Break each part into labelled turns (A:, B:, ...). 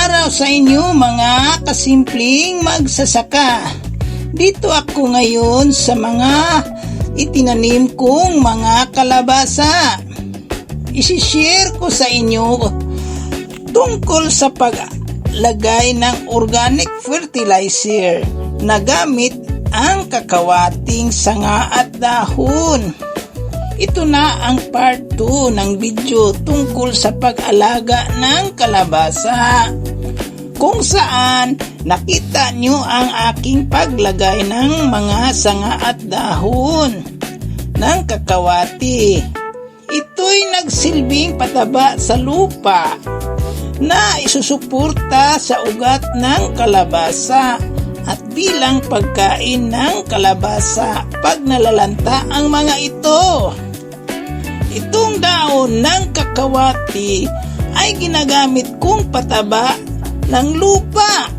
A: araw sa inyo mga kasimpleng magsasaka. Dito ako ngayon sa mga itinanim kong mga kalabasa. Isishare ko sa inyo tungkol sa paglagay ng organic fertilizer na gamit ang kakawating sanga at dahon. Ito na ang part 2 ng video tungkol sa pag-alaga ng kalabasa, kung saan nakita nyo ang aking paglagay ng mga sanga at dahon ng kakawati. Ito'y nagsilbing pataba sa lupa na isusuporta sa ugat ng kalabasa at bilang pagkain ng kalabasa pag nalalanta ang mga ito. Itong daon ng kakawati ay ginagamit kong pataba ng lupa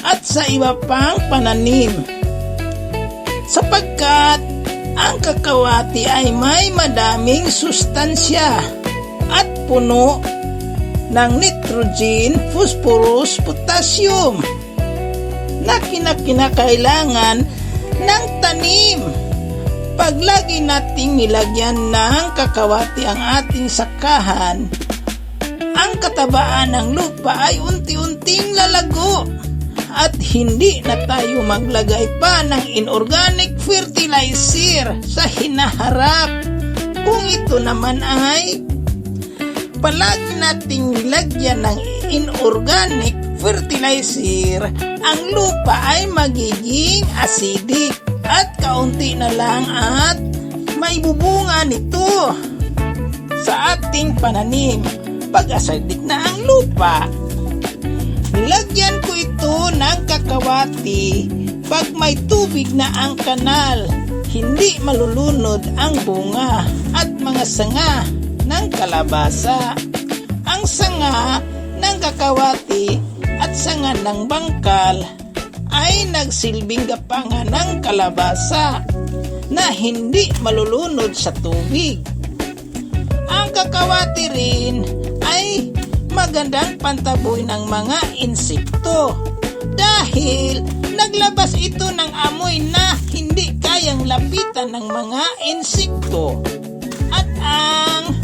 A: at sa iba pang pananim, sapagkat ang kakawati ay may madaming sustansya at puno ng nitrogen, phosphorus, potassium na kinakailangan ng tanim. Pag lagi nating nilagyan ng kakawati ang ating sakahan, ang katabaan ng lupa ay unti-unting lalago at hindi na tayo maglagay pa ng inorganic fertilizer sa hinaharap. Kung ito naman ay palagi nating nilagyan ng inorganic fertilizer, ang lupa ay magiging acidic at kaunti na lang at may bubunga nito sa ating pananim pag acidic na ang lupa. Nilagyan ko ito ng kakawati pag may tubig na ang kanal, hindi malulunod ang bunga at mga sanga ng kalabasa. Ang sanga ng kakawati at sanga ng bangkal ay nagsilbing gapangan ng kalabasa na hindi malulunod sa tubig. Ang kakawati rin ay magandang pantaboy ng mga insekto dahil naglabas ito ng amoy na hindi kayang lapitan ng mga insekto. At ang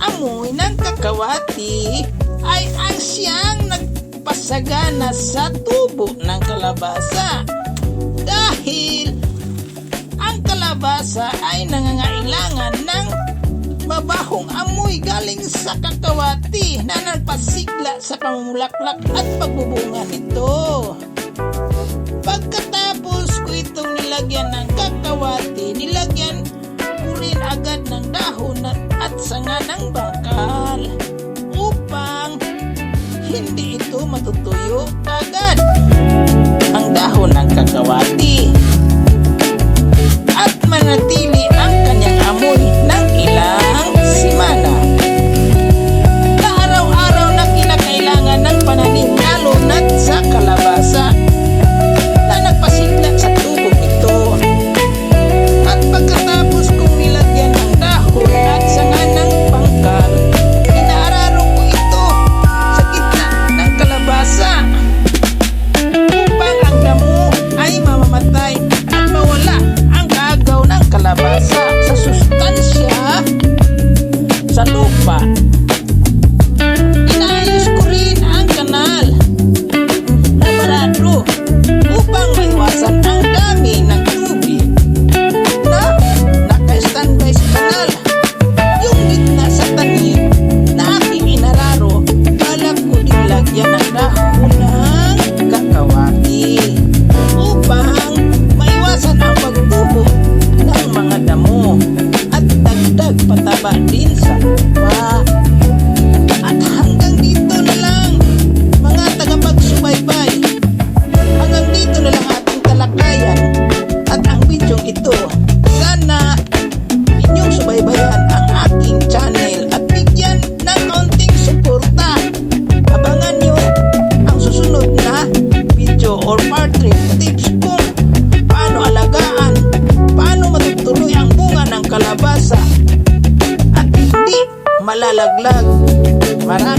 A: amoy ng kakawati ay ang siyang nagpasagana sa tubo ng kalabasa dahil ang kalabasa ay nangangailangan ng mabahong amoy galing sa kakawati na nagpasigla sa pamumulaklak at pagbubunga nito. Pagkatapos ko itong nilagyan ng kakawati, nilagyan ko rin agad ng dahon at sanga ng bangkal upang hindi ito matutuyo agad ang dahon ng kakawati at manatili ang kanyang amoy ng ilang simana. Na araw-araw na kinakailangan ng pananim, lalo na't sa kalabasa na nagpasigla sa tubo ito. At pagkatapos kong nilagyan ng dahon at sanga ng bangkal, inaararo ko ito sa gitna ng kalabasa upang ang damo ay mamamatay at mawala ang agaw ng kalabasa sa sustansya sa lupa. Inaayos ko rin ang kanal na marado upang maiwasan ang dami ng tubig na naka-standby sa kanal. Yung gitna sa tanim na aking inararo, balak ko din lagyan ng dahon ng kakawati upang maiwasan ang pagtubo ng mga damo at dagdag pataba din sa lupa. At hanggang dito na lang mga tagapagsubaybay, hanggang dito na lang ating talakayan at ang video ito. Sana inyong subaybayan ang aking channel at bigyan ng kaunting suporta. Abangan nyo ang susunod na video or part 3 tips kung paano alagaan, paano matutuloy ang bunga ng kalabasa at hindi malalaglag. Maraming